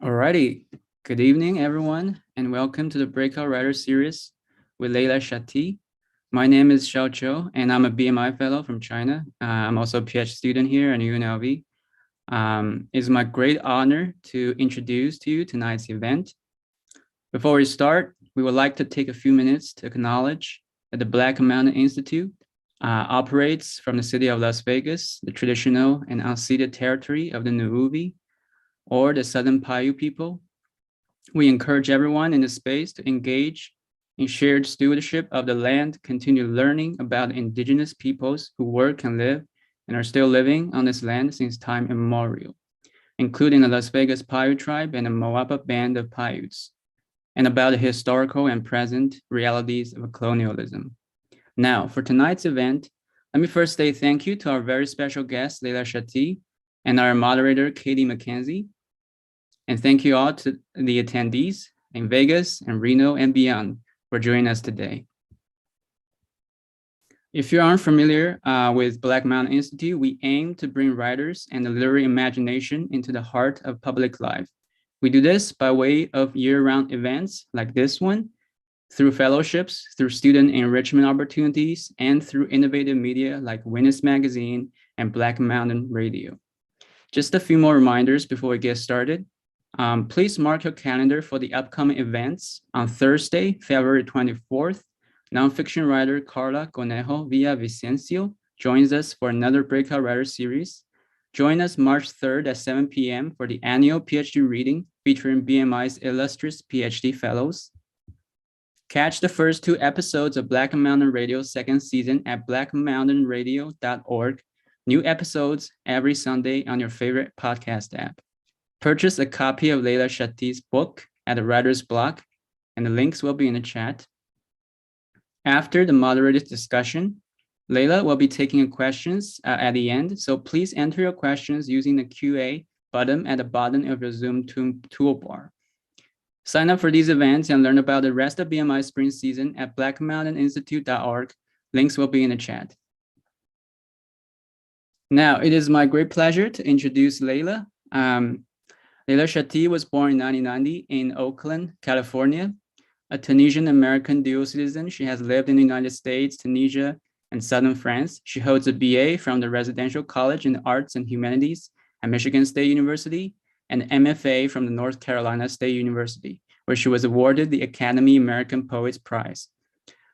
Alrighty, good evening, everyone, and welcome to the Breakout Writer Series with Leila Chatti. My name is Xiao Zhou, and I'm a BMI fellow from China. I'm also a PhD student here at UNLV. It's my great honor to introduce to you tonight's event. Before we start, we would like to take a few minutes to acknowledge that the Black Mountain Institute operates from the city of Las Vegas, the traditional and unceded territory of the Nuuvi, or the Southern Paiute people. We encourage everyone in the space to engage in shared stewardship of the land, continue learning about indigenous peoples who work and live and are still living on this land since time immemorial, including the Las Vegas Paiute tribe and the Moapa Band of Paiutes, and about the historical and present realities of colonialism. Now, for tonight's event, let me first say thank you to our very special guest, Leila Chatti, and our moderator, Katie Mckenzie. And thank you all to the attendees in Vegas and Reno and beyond for joining us today. If you aren't familiar with Black Mountain Institute, we aim to bring writers and the literary imagination into the heart of public life. We do this by way of year-round events like this one, through fellowships, through student enrichment opportunities, and through innovative media like Witness Magazine and Black Mountain Radio. Just a few more reminders before we get started. Please mark your calendar for the upcoming events. On Thursday, February 24th, nonfiction writer Carla Conejo Villavicencio joins us for another Breakout Writer series. Join us March 3rd at 7 p.m. for the annual PhD reading featuring BMI's illustrious PhD fellows. Catch the first 2 episodes of Black Mountain Radio's second season at blackmountainradio.org. New episodes every Sunday on your favorite podcast app. Purchase a copy of Leila Chatti's book at the writer's block, and the links will be in the chat. After the moderated discussion, Leila will be taking questions at the end, so please enter your questions using the QA button at the bottom of your Zoom toolbar. Sign up for these events and learn about the rest of BMI spring season at blackmountaininstitute.org. Links will be in the chat. Now, it is my great pleasure to introduce Leila. Leila Chatti was born in 1990 in Oakland, California. A Tunisian-American dual citizen, she has lived in the United States, Tunisia, and southern France. She holds a BA from the Residential College in the Arts and Humanities at Michigan State University and an MFA from the North Carolina State University, where she was awarded the Academy American Poets Prize.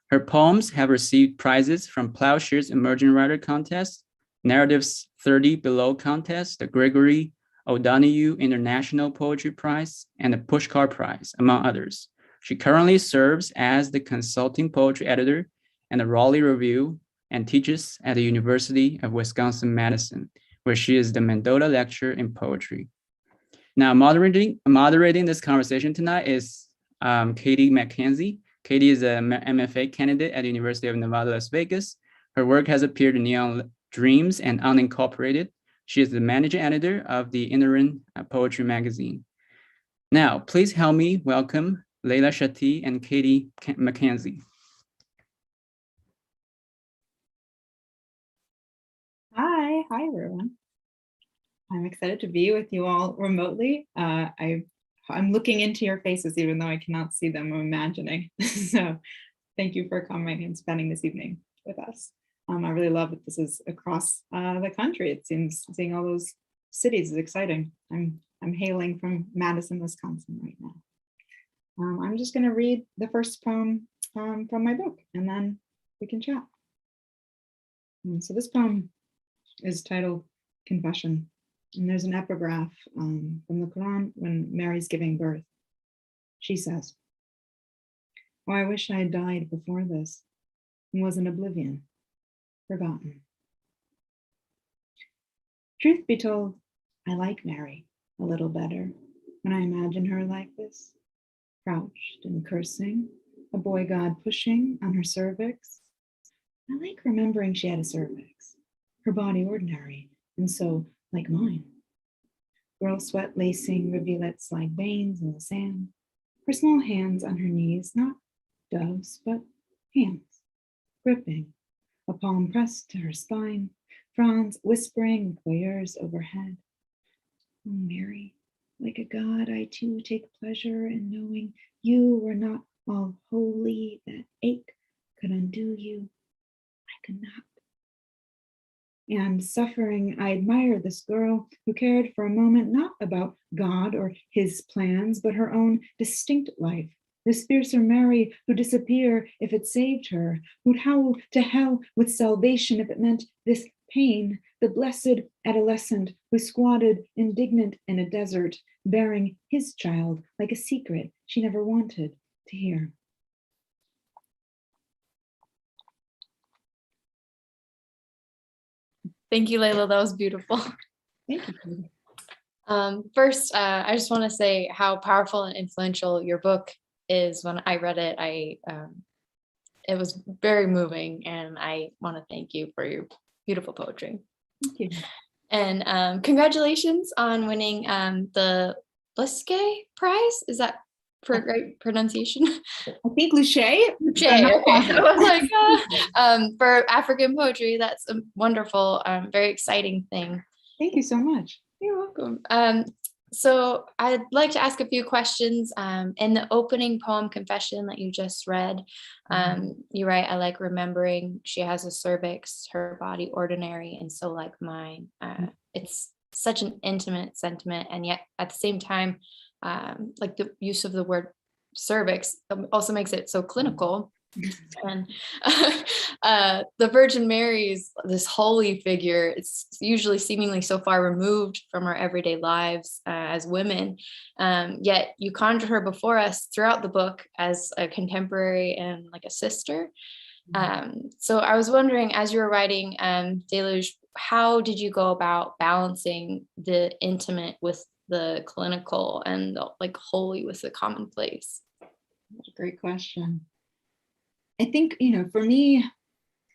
Her poems have received prizes from Plowshare's Emerging Writer Contest, Narratives 30 Below Contest, the Gregory O'Donoghue International Poetry Prize, and the Pushcart Prize, among others. She currently serves as the consulting poetry editor and the Raleigh Review and teaches at the University of Wisconsin-Madison, where she is the Mendota Lecturer in Poetry. Now, moderating this conversation tonight is Katie Mckenzie. Katie is an MFA candidate at the University of Nevada, Las Vegas. Her work has appeared in Neon Dreams and Unincorporated. She is the managing editor of the Interim Poetry Magazine. Now, please help me welcome Leila Chatti and Katie Mckenzie. Hi everyone. I'm excited to be with you all remotely. I'm looking into your faces, even though I cannot see them, I'm imagining. So thank you for coming and spending this evening with us. I really love that this is across the country. It seems seeing all those cities is exciting. I'm hailing from Madison, Wisconsin right now. I'm just going to read the first poem from my book, and then we can chat. So this poem is titled Confession, and there's an epigraph from the Quran when Mary's giving birth. She says, "Oh, I wish I had died before this and was in oblivion, forgotten." Truth be told, I like Mary a little better when I imagine her like this, crouched and cursing, a boy god pushing on her cervix. I like remembering she had a cervix, her body ordinary, and so like mine. Girl sweat lacing rivulets like veins in the sand, her small hands on her knees, not doves, but hands, gripping, a palm pressed to her spine, fronds whispering voyeurs overhead. Oh, Mary, Like a god, I too take pleasure in knowing you were not all holy, that ache could undo you. I could not. And suffering, I admire this girl who cared for a moment not about God or his plans, but her own distinct life. This fiercer Mary who'd disappear if it saved her, who'd howl to hell with salvation if it meant this pain, the blessed adolescent who squatted indignant in a desert, bearing his child like a secret she never wanted to hear. Thank you, Leila. That was beautiful. Thank you. First, I just want to say how powerful and influential your book is. When I read it, it was very moving, and I want to thank you for your beautiful poetry. Thank you. And congratulations on winning the Bliske Prize. Is that right pronunciation? I think Luché. Okay. I was like, for African poetry, that's a wonderful, very exciting thing. Thank you so much. You're welcome. So I'd like to ask a few questions. In the opening poem, Confession, that you just read, you write, I like remembering she has a cervix, her body ordinary, and so like mine. It's such an intimate sentiment, and yet at the same time, like the use of the word cervix also makes it so clinical. And the Virgin Mary is this holy figure. It's usually seemingly so far removed from our everyday lives as women. Yet you conjure her before us throughout the book as a contemporary and like a sister. So I was wondering, as you were writing Deluge, how did you go about balancing the intimate with the clinical and the like holy with the commonplace? That's a great question. I think, for me,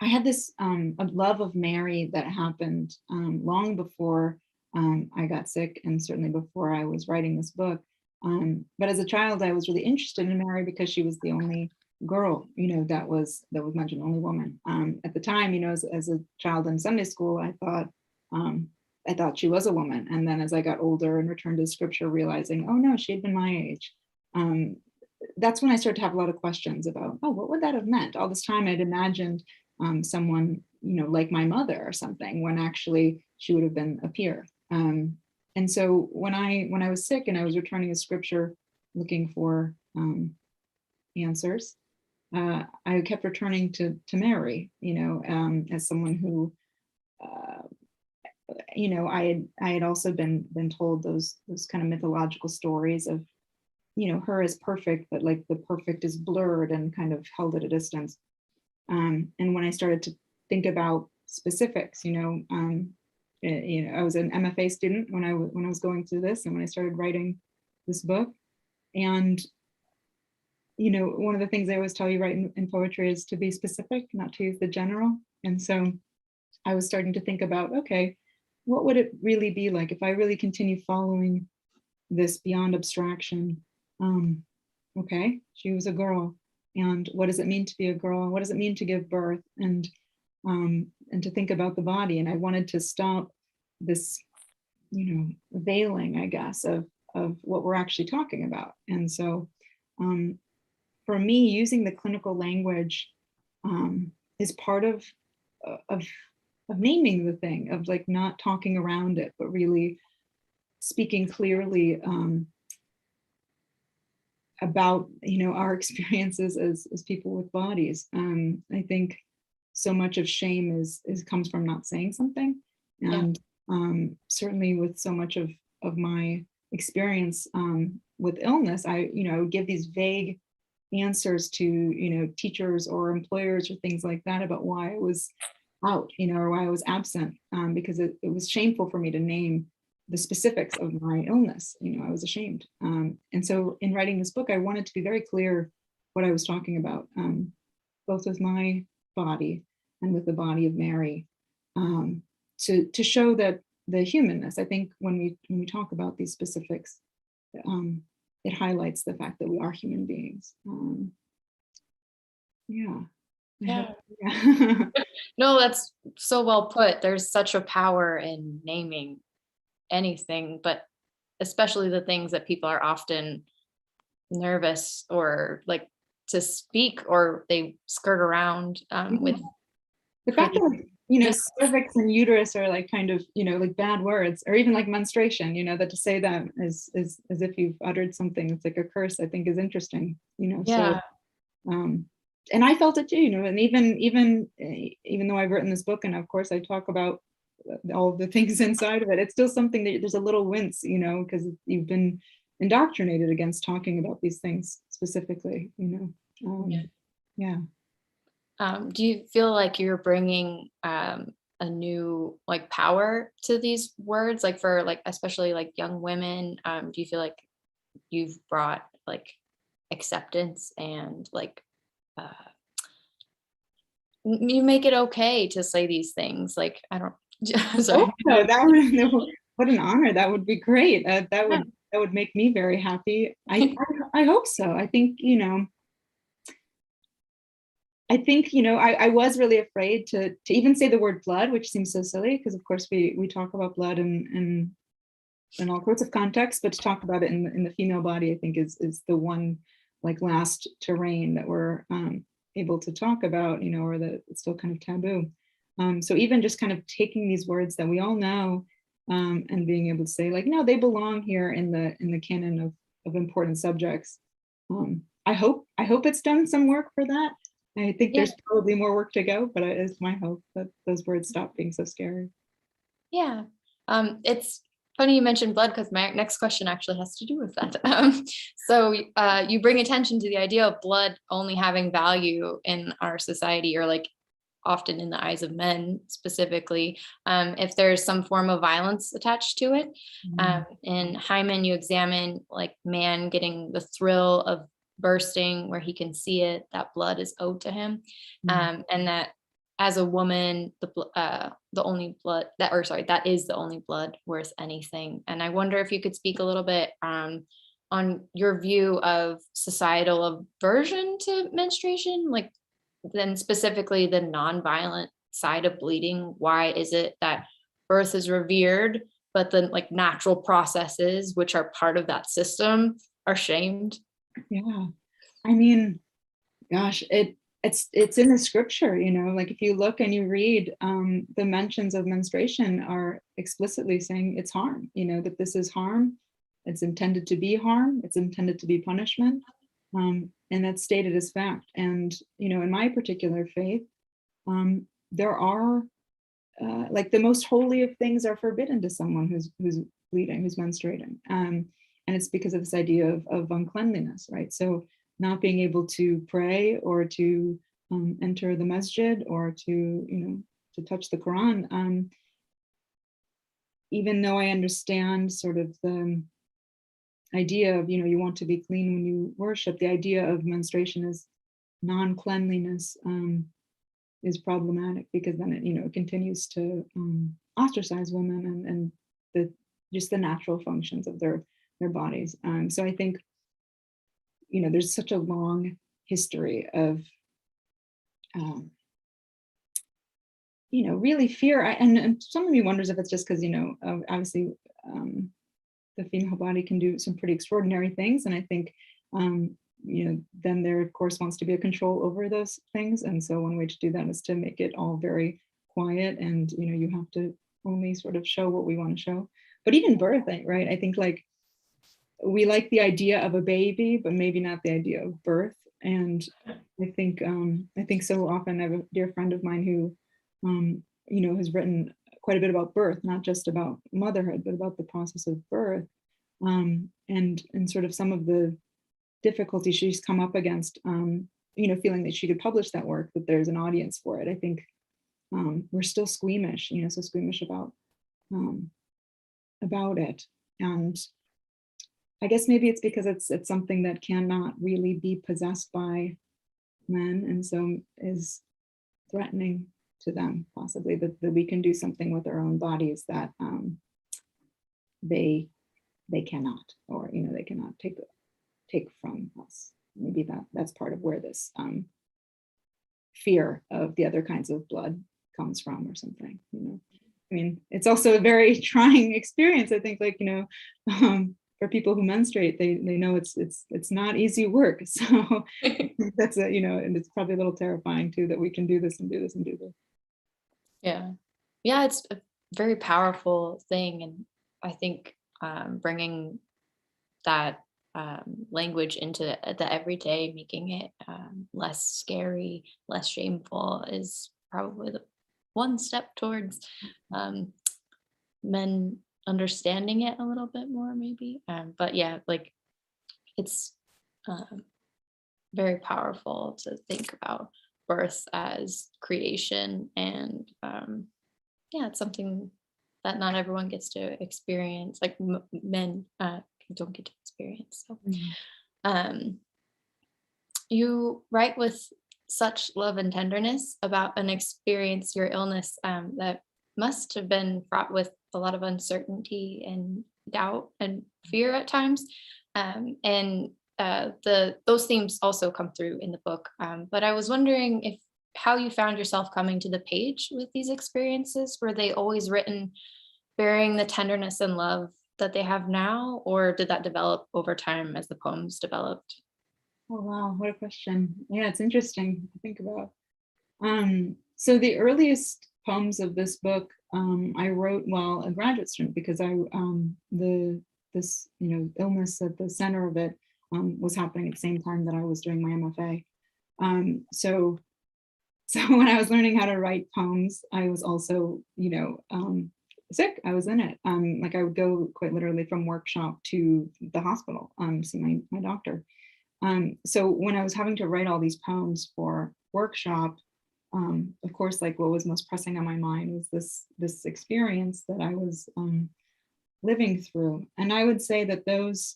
I had this a love of Mary that happened long before I got sick, and certainly before I was writing this book. But as a child, I was really interested in Mary because she was the only girl, that was mentioned, only woman. At the time, as a child in Sunday school, I thought she was a woman. And then as I got older and returned to scripture, realizing, oh no, she had been my age. That's when I started to have a lot of questions about, oh, what would that have meant? All this time I'd imagined someone, like my mother or something, when actually she would have been a peer. And so when I was sick and I was returning to scripture looking for answers, I kept returning to Mary, as someone who, I had also been told those kind of mythological stories of, her as perfect, but like the perfect is blurred and kind of held at a distance. And when I started to think about specifics, I was an MFA student when I was going through this, and when I started writing this book, and one of the things I always tell you, right, in poetry is to be specific, not to use the general. And so I was starting to think about, okay, what would it really be like if I really continue following this beyond abstraction? Okay, she was a girl, and what does it mean to be a girl? What does it mean to give birth? And to think about the body. And I wanted to stop this, veiling, I guess, of what we're actually talking about. And so for me, using the clinical language is part of naming the thing, of like not talking around it, but really speaking clearly about our experiences as people with bodies. I think so much of shame is comes from not saying something, and certainly with so much of my experience with illness, I would give these vague answers to teachers or employers or things like that about why I was out, or why I was absent, because it was shameful for me to name the specifics of my illness. I was ashamed. And so in writing this book, I wanted to be very clear what I was talking about, both with my body and with the body of Mary, to show that the humanness. I think when we talk about these specifics, it highlights the fact that we are human beings. Yeah. No, that's so well put. There's such a power in naming anything, but especially the things that people are often nervous or like to speak, or they skirt around with the fact that, like, cervix and uterus are like kind of, like bad words, or even like menstruation, that to say that is as if you've uttered something that's like a curse, I think is interesting, Yeah. So and I felt it too, and even though I've written this book, and of course I talk about all the things inside of it, it's still something that there's a little wince, because you've been indoctrinated against talking about these things specifically, yeah. Do you feel like you're bringing a new like power to these words, like for like especially like young women? Do you feel like you've brought like acceptance and like you make it okay to say these things? Like I don't. Sorry. Oh, what an honor. That would be great. That would make me very happy. I hope so. I think, I was really afraid to even say the word blood, which seems so silly, because of course we talk about blood in all sorts of contexts, but to talk about it in the female body, I think is the one like last terrain that we're able to talk about, or that it's still kind of taboo. So even just kind of taking these words that we all know, and being able to say like, no, they belong here in the canon of important subjects. I hope it's done some work for that. I think there's probably more work to go, but it is my hope that those words stop being so scary. Yeah. It's funny you mentioned blood, because my next question actually has to do with that. So you bring attention to the idea of blood only having value in our society, or like often in the eyes of men specifically, if there's some form of violence attached to it. In Hyman, you examine like man getting the thrill of bursting where he can see it, that blood is owed to him. And that as a woman, the only blood that is the only blood worth anything. And I wonder if you could speak a little bit on your view of societal aversion to menstruation, like then specifically the nonviolent side of bleeding. Why is it that birth is revered, but then like natural processes, which are part of that system, are shamed? Yeah, I mean, gosh, it's in the scripture, like if you look and you read, the mentions of menstruation are explicitly saying it's harm, that this is harm, it's intended to be harm, it's intended to be punishment, and that's stated as fact. And in my particular faith, there are like the most holy of things are forbidden to someone who's bleeding, who's menstruating, and it's because of this idea of uncleanliness, right? So not being able to pray or to enter the masjid or to touch the Quran, even though I understand sort of the idea of you want to be clean when you worship, the idea of menstruation as non-cleanliness is problematic, because then it continues to ostracize women and just the natural functions of their bodies. So I think there's such a long history of really fear. And some of me wonders if it's just because obviously the female body can do some pretty extraordinary things, and I think then there of course wants to be a control over those things, and so one way to do that is to make it all very quiet, and you have to only sort of show what we want to show. But even birth, right? I think like we like the idea of a baby, but maybe not the idea of birth. And I think so often I have a dear friend of mine who has written quite a bit about birth, not just about motherhood, but about the process of birth, and sort of some of the difficulties she's come up against, feeling that she could publish that work, that there's an audience for it. I think we're still squeamish, so squeamish about it. And I guess maybe it's because it's something that cannot really be possessed by men, and so is threatening to them, possibly, that we can do something with our own bodies that they cannot, or they cannot take from us. Maybe that's part of where this fear of the other kinds of blood comes from, or something. I mean, it's also a very trying experience. I think, like, for people who menstruate, they know it's not easy work. So that's and it's probably a little terrifying too, that we can do this and do this and do this. Yeah. Yeah, it's a very powerful thing. And I think bringing that language into the everyday, making it less scary, less shameful, is probably the one step towards men understanding it a little bit more, maybe. But yeah, like, it's very powerful to think about birth as creation, and yeah, it's something that not everyone gets to experience, like men don't get to experience. So um you write with such love and tenderness about an experience, your illness, that must have been fraught with a lot of uncertainty and doubt and fear at times. And those themes also come through in the book. But I was wondering if how you found yourself coming to the page with these experiences. Were they always written bearing the tenderness and love that they have now, or did that develop over time as the poems developed? Oh, wow, what a question. Yeah, it's interesting to think about. So the earliest poems of this book I wrote while a graduate student, because this illness at the center of it was happening at the same time that I was doing my MFA. So when I was learning how to write poems, I was also sick. I was in it. Like, I would go quite literally from workshop to the hospital, see my doctor. So when I was having to write all these poems for workshop, of course, like, what was most pressing on my mind was this experience that I was living through. And I would say that those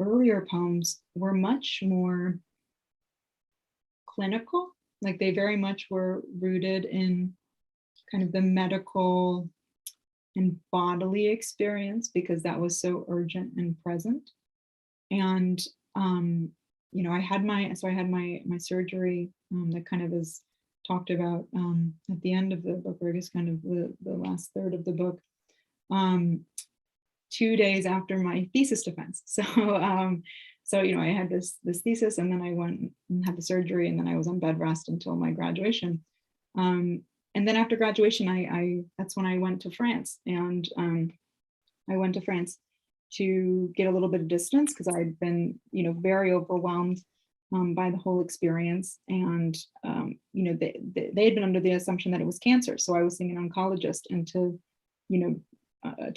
earlier poems were much more clinical. Like, they very much were rooted in kind of the medical and bodily experience, because that was so urgent and present. And I had my surgery that kind of is talked about at the end of the book, or I guess kind of the last third of the book, 2 days after my thesis defense. So I had this thesis, and then I went and had the surgery, and then I was on bed rest until my graduation. And then after graduation, that's when I went to France, and I went to France to get a little bit of distance, because I'd been, very overwhelmed by the whole experience. And, they had been under the assumption that it was cancer. So I was seeing an oncologist, and to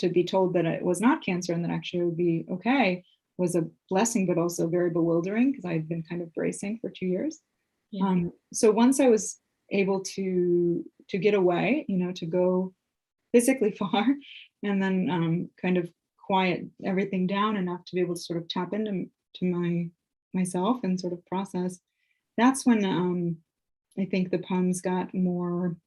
be told that it was not cancer and that actually it would be okay was a blessing, but also very bewildering, because I'd been kind of bracing for 2 years. Yeah. So once I was able to get away, to go physically far, and then kind of quiet everything down enough to be able to sort of tap into myself and sort of process, that's when I think the poems got more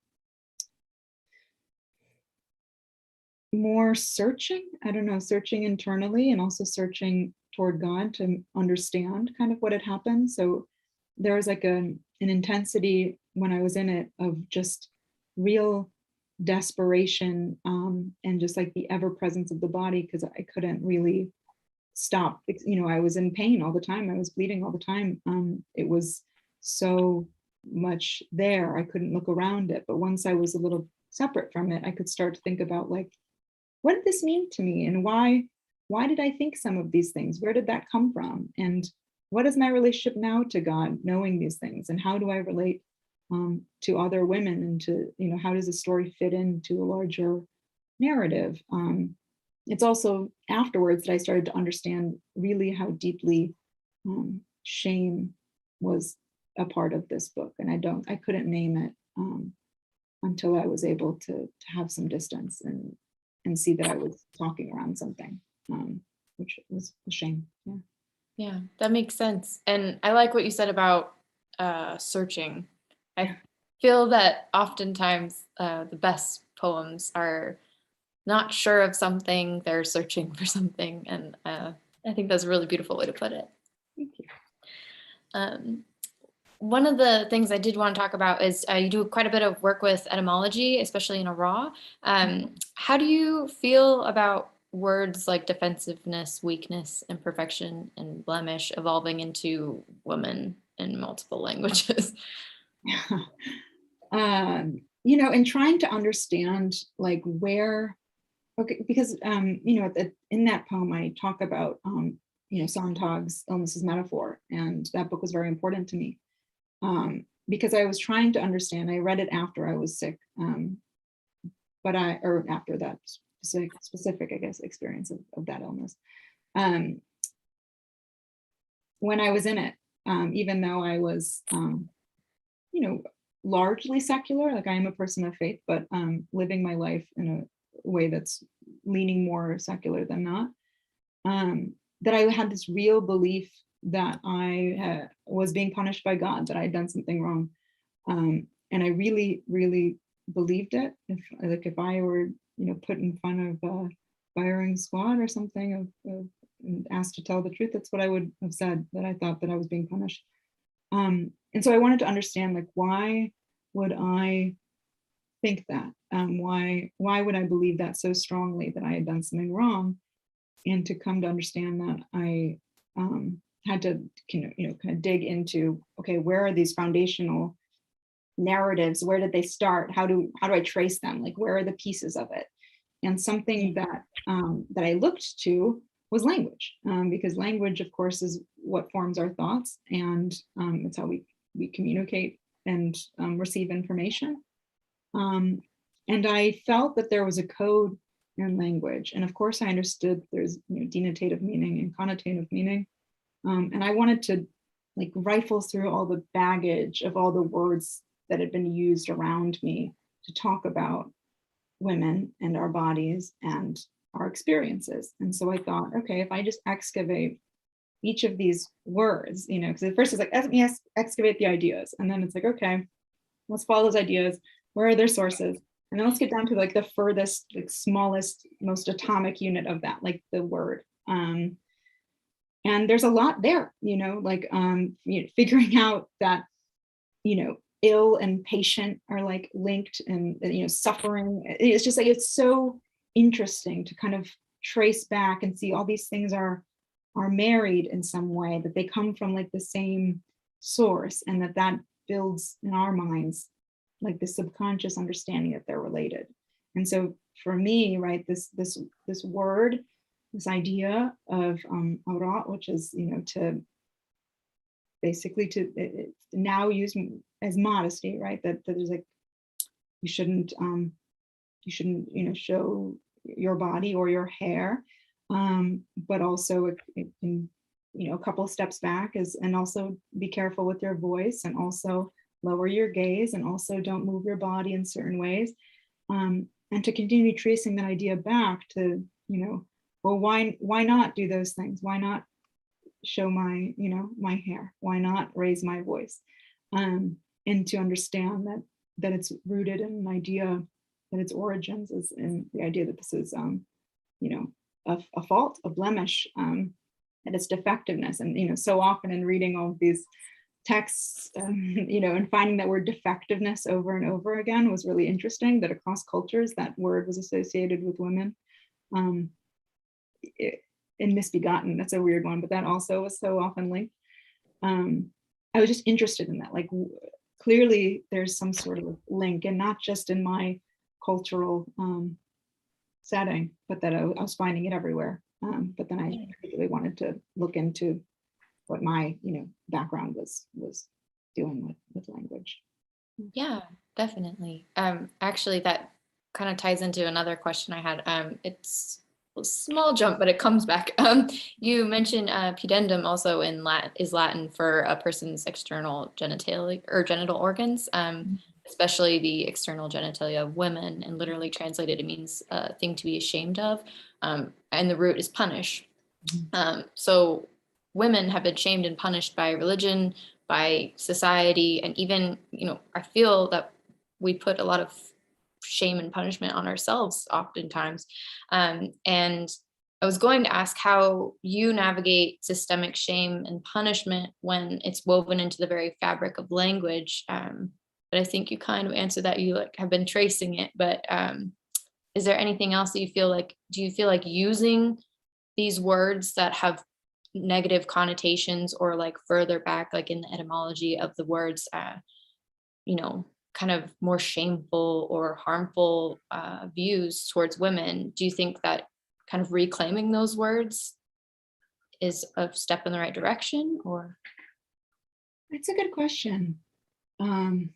searching. I don't know, searching internally, and also searching toward God to understand kind of what had happened. So there was like an intensity when I was in it of just real desperation, and just like the ever presence of the body, because I couldn't really stop. I was in pain all the time. I was bleeding all the time. It was so much there. I couldn't look around it. But once I was a little separate from it, I could start to think about, like, what did this mean to me, and why did I think some of these things? Where did that come from? And what is my relationship now to God, knowing these things? And how do I relate to other women, and to, how does the story fit into a larger narrative? It's also afterwards that I started to understand really how deeply shame was a part of this book. And I couldn't name it until I was able to have some distance and see that I was talking around something, which was a shame. Yeah. Yeah, that makes sense. And I like what you said about searching. I feel that oftentimes the best poems are not sure of something, they're searching for something. And I think that's a really beautiful way to put it. Thank you. one of the things I did want to talk about is you do quite a bit of work with etymology, especially in a raw. How do you feel about words like defensiveness, weakness, imperfection, and blemish evolving into woman in multiple languages? You know, and trying to understand like where, okay, because you know, in that poem I talk about you know, Sontag's Illness as Metaphor, and that book was very important to me because I was trying to understand. I read it after I was sick, or after that specific, I guess, experience of that illness. When I was in it, even though I was, you know, largely secular, like I am a person of faith, but living my life in a way that's leaning more secular than not, that I had this real belief that I was being punished by God, that I had done something wrong. And I really, really believed it. If I were, you know, put in front of a firing squad or something and asked to tell the truth, that's what I would have said, that I thought that I was being punished. And so I wanted to understand, like, why would I think that? Why would I believe that so strongly, that I had done something wrong? And to come to understand that I had to, you know, kind of dig into, okay, where are these foundational narratives? Where did they start? How do I trace them? Like, where are the pieces of it? And something that that I looked to was language, because language, of course, is what forms our thoughts, and it's how we communicate and receive information. And I felt that there was a code in language, and of course, I understood there's, you know, denotative meaning and connotative meaning, and I wanted to like rifle through all the baggage of all the words that had been used around me to talk about women and our bodies and our experiences. And so I thought, okay, if I just excavate each of these words, you know, because at first it's like, let me excavate the ideas. And then it's like, okay, let's follow those ideas. Where are their sources? And then let's get down to like the furthest, like smallest, most atomic unit of that, like the word. And there's a lot there, you know, like you know, figuring out that, you know, ill and patient are like linked, and you know, suffering. It's just like, it's so interesting to kind of trace back and see all these things are married in some way, that they come from like the same source, and that builds in our minds like the subconscious understanding that they're related. And so for me, right, this word, this idea of aura, which is, you know, to basically to now use as modesty, right? That there's like, you shouldn't, you know, show your body or your hair, but also it can, you know, a couple of steps back is, and also be careful with your voice, and also lower your gaze, and also don't move your body in certain ways, and to continue tracing that idea back to, you know, well, why not do those things? Why not show my, you know, my hair? Why not raise my voice? And to understand that it's rooted in an idea, that its origins is in the idea that this is, you know, a fault, a blemish, and its defectiveness. And, you know, so often in reading all of these texts, you know, and finding that word defectiveness over and over again was really interesting, that across cultures that word was associated with women. And misbegotten, that's a weird one, but that also was so often linked. I was just interested in that, like clearly there's some sort of link, and not just in my cultural setting, but that I was finding it everywhere. But then I really wanted to look into what my, you know, background was doing with language. Yeah, definitely. Actually, that kind of ties into another question I had. It's a small jump, but it comes back. You mentioned pudendum also in Latin is Latin for a person's external genitalia or genital organs, especially the external genitalia of women, and literally translated, it means a thing to be ashamed of, and the root is punish. So women have been shamed and punished by religion, by society, and even, you know, I feel that we put a lot of shame and punishment on ourselves oftentimes. And I was going to ask how you navigate systemic shame and punishment when it's woven into the very fabric of language. But I think you kind of answered that. You like have been tracing it, but is there anything else that you feel like, do you feel like using these words that have negative connotations or like further back, like in the etymology of the words, you know, kind of more shameful or harmful views towards women? Do you think that kind of reclaiming those words is a step in the right direction, or? It's a good question. I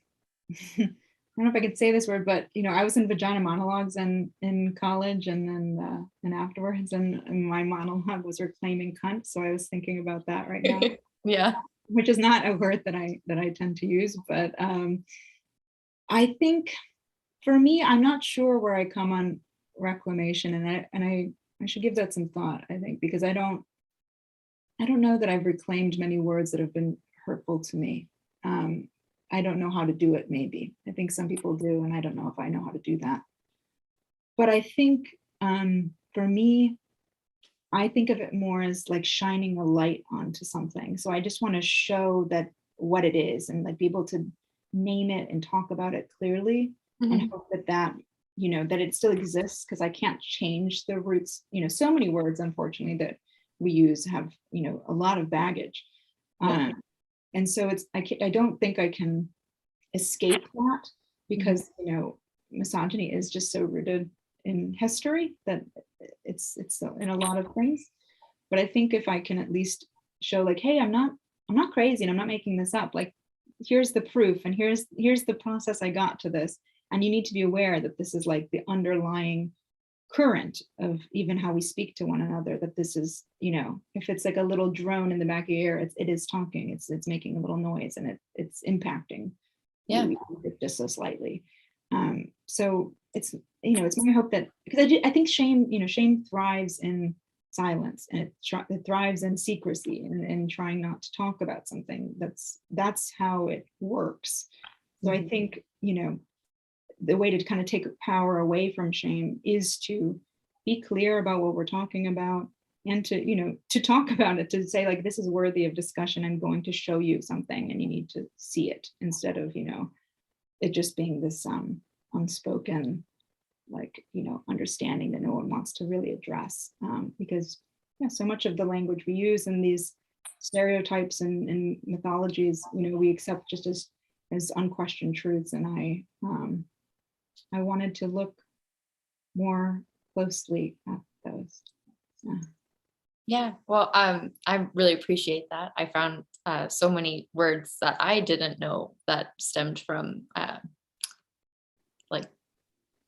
don't know if I could say this word, but I was in vagina monologues in college, and then and afterwards, and my monologue was reclaiming cunt. So I was thinking about that right now. Yeah, which is not a word that I tend to use, but I think for me, I'm not sure where I come on reclamation, and I should give that some thought. I think because I don't know that I've reclaimed many words that have been hurtful to me. I don't know how to do it. Maybe I think some people do, and I don't know if I know how to do that. But I think for me, I think of it more as like shining a light onto something. So I just want to show that what it is, and like be able to name it and talk about it clearly, and hope that that it still exists, because I can't change the roots. So many words, unfortunately, that we use have a lot of baggage, and so I don't think I can escape that, because misogyny is just so rooted in history that it's in a lot of things. But I think if I can at least show like, hey, I'm not crazy, and I'm not making this up. Like, here's the proof, and here's the process I got to this. And you need to be aware that this is like the underlying current of even how we speak to one another, that this is, if it's like a little drone in the back of your ear, it is talking, it's making a little noise, and it's impacting you just so slightly. So it's, it's my hope that, because I think shame thrives in silence, and it thrives in secrecy, and trying not to talk about something. That's how it works. So I think, the way to kind of take power away from shame is to be clear about what we're talking about, and to talk about it, to say like, this is worthy of discussion. I'm going to show you something, and you need to see it, instead of, it just being this unspoken, like, understanding that no one wants to really address, because so much of the language we use in these stereotypes and mythologies, we accept just as unquestioned truths. And I wanted to look more closely at those. Yeah, well, I really appreciate that. I found so many words that I didn't know that stemmed from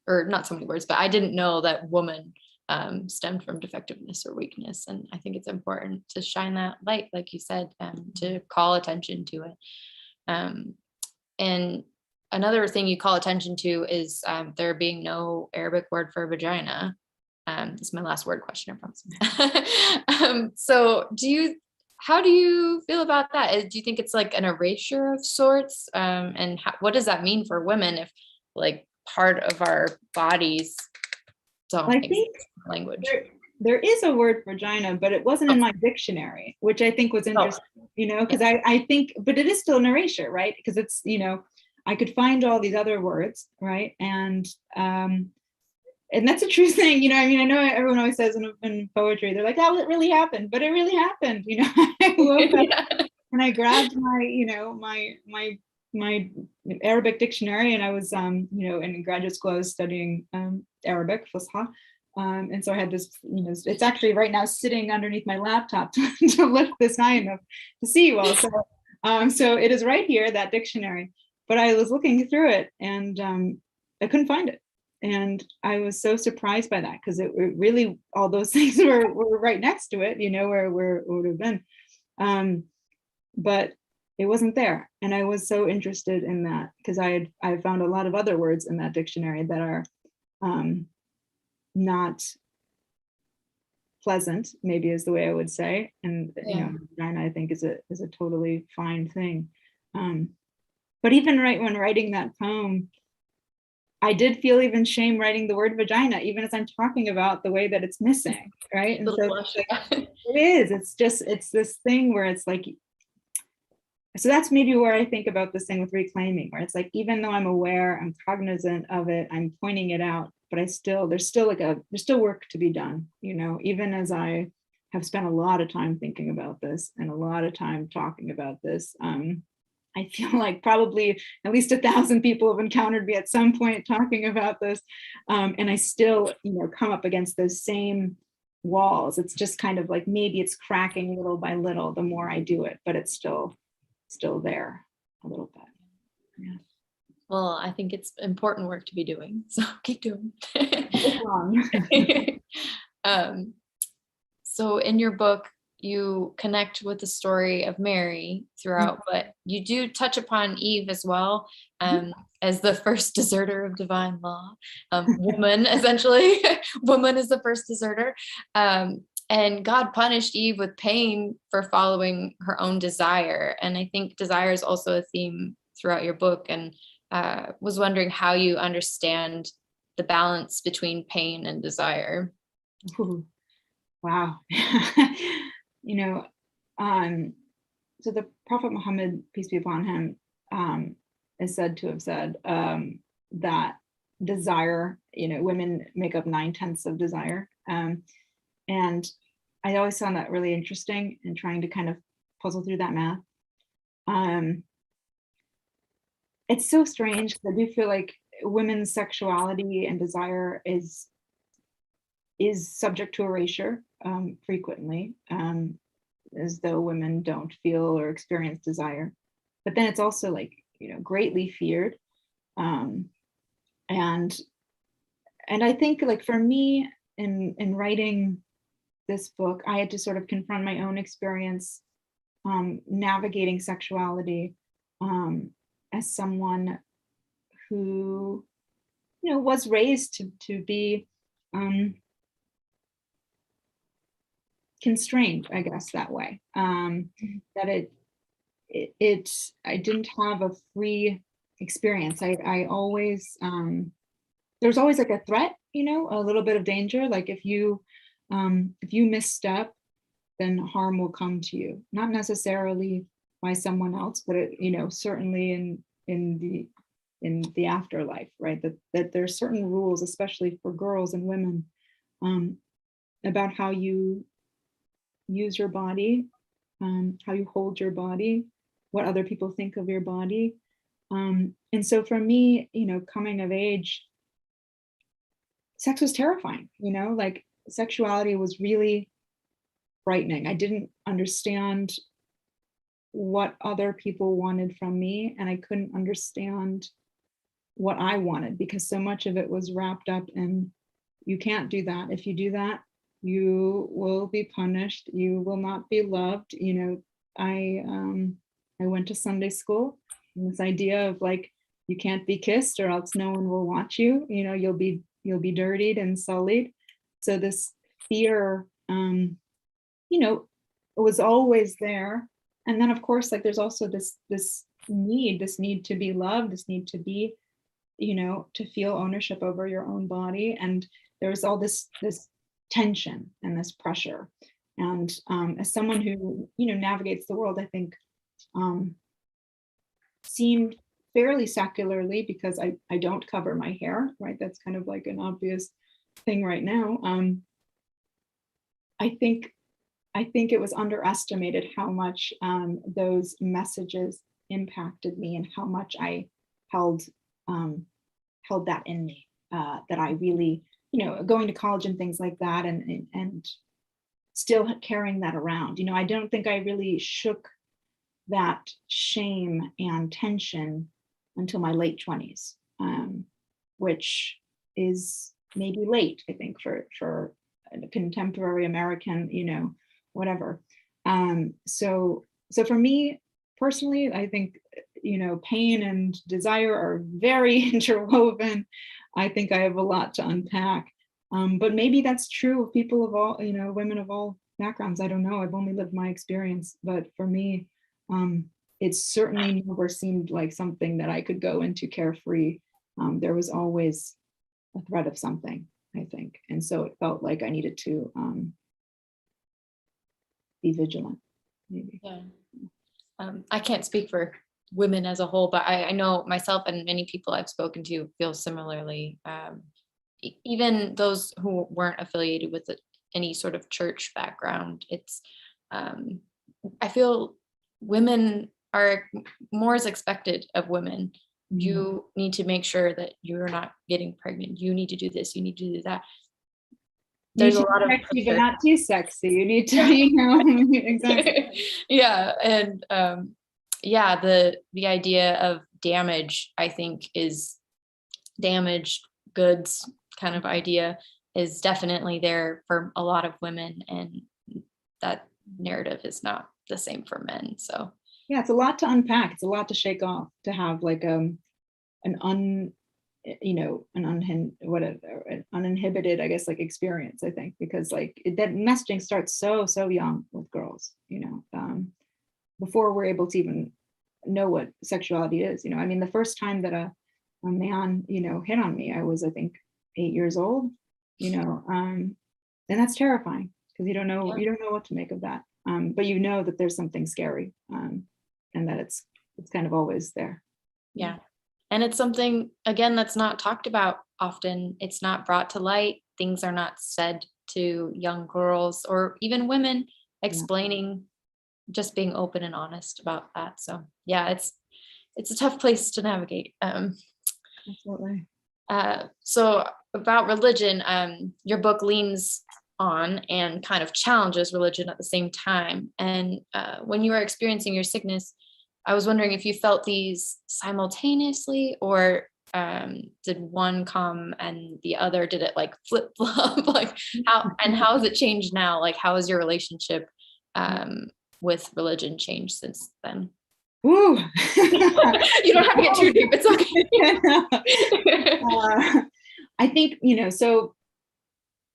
or not so many words, but I didn't know that woman stemmed from defectiveness or weakness. And I think it's important to shine that light, like you said, to call attention to it. And another thing you call attention to is there being no Arabic word for vagina. This is my last word question, I promise. So how do you feel about that? Do you think it's like an erasure of sorts? And what does that mean for women if like part of our bodies don't exist in language? There is a word for vagina, but it wasn't in my dictionary, which I think was interesting, because I think, but it is still an erasure, right? Because it's, I could find all these other words, right? And that's a true thing, I know everyone always says in poetry, they're like, oh, it really happened, but it really happened, I woke up and I grabbed my Arabic dictionary, and I was, in graduate school, I was studying Arabic, Fusha. And so I had this, it's actually right now sitting underneath my laptop to lift this high enough to see you all. So it is right here, that dictionary. But I was looking through it, and I couldn't find it. And I was so surprised by that, because it really, all those things were right next to it, where it would have been. But it wasn't there. And I was so interested in that, because I found a lot of other words in that dictionary that are not pleasant, maybe is the way I would say. And vagina, I think, is a totally fine thing. But even when writing that poem, I did feel even shame writing the word vagina, even as I'm talking about the way that it's missing, right? And Little so blush. it is, it's this thing where it's like, so that's maybe where I think about this thing with reclaiming, where it's like, even though I'm aware, I'm cognizant of it, I'm pointing it out, but there's still work to be done, you know, even as I have spent a lot of time thinking about this and a lot of time talking about this. I feel like probably at least 1,000 people have encountered me at some point talking about this. And I still, you know, come up against those same walls. It's just kind of like, maybe it's cracking little by little the more I do it, but it's still there a little bit. Yeah. Well, I think it's important work to be doing, so keep doing. So in your book, you connect with the story of Mary throughout, but you do touch upon Eve as well, as the first deserter of divine law. Woman, essentially, woman is the first deserter. And God punished Eve with pain for following her own desire. And I think desire is also a theme throughout your book, and was wondering how you understand the balance between pain and desire. Ooh, wow. You know, so the Prophet Muhammad, peace be upon him, is said to have said that desire, you know, women make up 9/10 of desire. And I always found that really interesting in trying to kind of puzzle through that math. It's so strange because I do feel like women's sexuality and desire is subject to erasure frequently, as though women don't feel or experience desire. But then it's also like, you know, greatly feared. And I think, like, for me in writing this book, I had to sort of confront my own experience navigating sexuality as someone who, you know, was raised to be constrained, I guess, that way. That I didn't have a free experience. I always, there's always like a threat, you know, a little bit of danger. Like if you misstep, then harm will come to you. Not necessarily by someone else, but it, you know, certainly in the afterlife, right? That there's certain rules, especially for girls and women, about how you use your body, how you hold your body, what other people think of your body. And so for me, you know, coming of age, sex was terrifying, you know, like sexuality was really frightening. I didn't understand what other people wanted from me, and I couldn't understand what I wanted, because so much of it was wrapped up in, you can't do that. If you do that, you will be punished. You will not be loved. You know, I went to Sunday school, and this idea of like, you can't be kissed or else no one will want you. You know, you'll be dirtied and sullied. So this fear, you know, was always there. And then of course, like there's also this need to be loved, this need to be, you know, to feel ownership over your own body. And there's all this tension and this pressure. And as someone who, you know, navigates the world, I think seemed fairly secularly, because I don't cover my hair, right? That's kind of like an obvious thing right now. I think it was underestimated how much those messages impacted me, and how much I held that in me, that I really, you know, going to college and things like that, and still carrying that around. You know, I don't think I really shook that shame and tension until my late 20s, which is maybe late, I think, for a contemporary American, you know, whatever. So for me personally, I think, you know, pain and desire are very interwoven. I think I have a lot to unpack, but maybe that's true of people of all, you know, women of all backgrounds. I don't know. I've only lived my experience, but for me, it certainly never seemed like something that I could go into carefree there was always a threat of something, I think. And so it felt like I needed to be vigilant, maybe. Yeah. I can't speak for women as a whole, but I know myself and many people I've spoken to feel similarly. Even those who weren't affiliated with any sort of church background, it's I feel women are more is expected of women. You need to make sure that you're not getting pregnant. You need to do this. You need to do that. There's a lot of sexy, but not too sexy. You need to, you know, exactly. Yeah, and yeah, the idea of damage, I think, is damaged goods kind of idea is definitely there for a lot of women, and that narrative is not the same for men. So yeah, it's a lot to unpack. It's a lot to shake off, to have like an uninhibited, I guess, like experience, I think, because like that messaging starts so young with girls, you know, before we're able to even know what sexuality is. You know, I mean, the first time that a man, you know, hit on me, I was, I think, 8 years old, you know, and that's terrifying because you don't know what to make of that. But you know that there's something scary, and that it's kind of always there. yeah. And it's something, again, that's not talked about often. It's not brought to light. Things are not said to young girls or even women, explaining, just being open and honest about that. So yeah, it's a tough place to navigate. Absolutely. So about religion, your book leans on and kind of challenges religion at the same time. And when you were experiencing your sickness, I was wondering if you felt these simultaneously, or did one come and the other, did it like flip flop? Like how has it changed now? Like how has your relationship with religion changed since then? Ooh. You don't have to get too deep. It's okay. I think, you know, so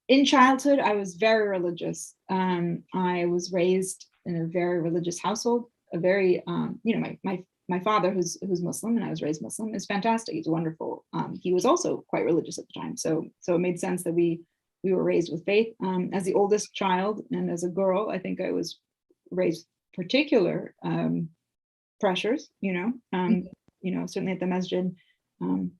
in childhood, I was very religious. I was raised in a very religious household. A very, you know, my father, who's Muslim, and I was raised Muslim, is fantastic. He's wonderful. He was also quite religious at the time, so it made sense that we were raised with faith. As the oldest child and as a girl, I think I was raised particular pressures. You know, certainly at the masjid. You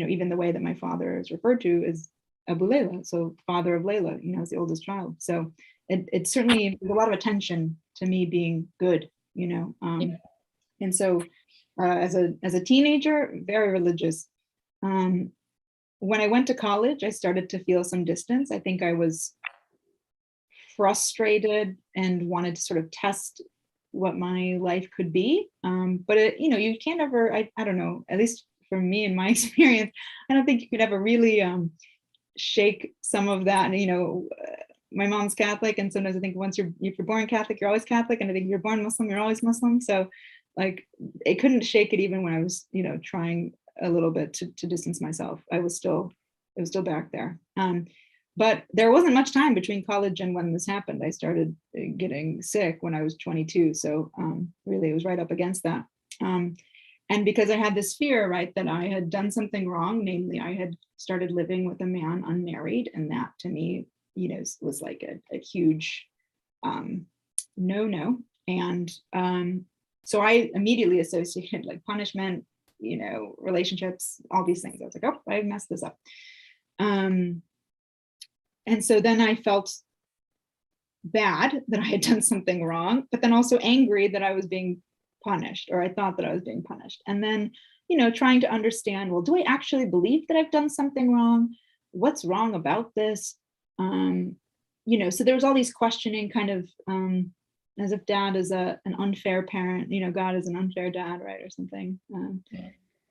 know, even the way that my father is referred to is Abu Leila, so father of Leila. You know, as the oldest child, so it certainly there's a lot of attention to me being good. You know, and so as a teenager, very religious. When I went to college, I started to feel some distance. I think I was frustrated and wanted to sort of test what my life could be. But it, you know, you can't ever, I don't know, at least for me in my experience, I don't think you could ever really shake some of that. And, you know, my mom's Catholic, and sometimes I think if you're born Catholic, you're always Catholic, and I think if you're born Muslim, you're always Muslim. So like it couldn't shake it even when I was, you know, trying a little bit to distance myself. It was still back there. But there wasn't much time between college and when this happened. I started getting sick when I was 22. So really it was right up against that. And because I had this fear, right, that I had done something wrong, namely I had started living with a man unmarried, and that to me, you know, was like a huge no. And so I immediately associated like punishment, you know, relationships, all these things. I was like, oh, I messed this up. And so then I felt bad that I had done something wrong, but then also angry that I was being punished, or I thought that I was being punished. And then, you know, trying to understand, well, do I actually believe that I've done something wrong? What's wrong about this? You know, so there was all these questioning, kind of as if dad is an unfair parent, you know, God is an unfair dad, right, or something.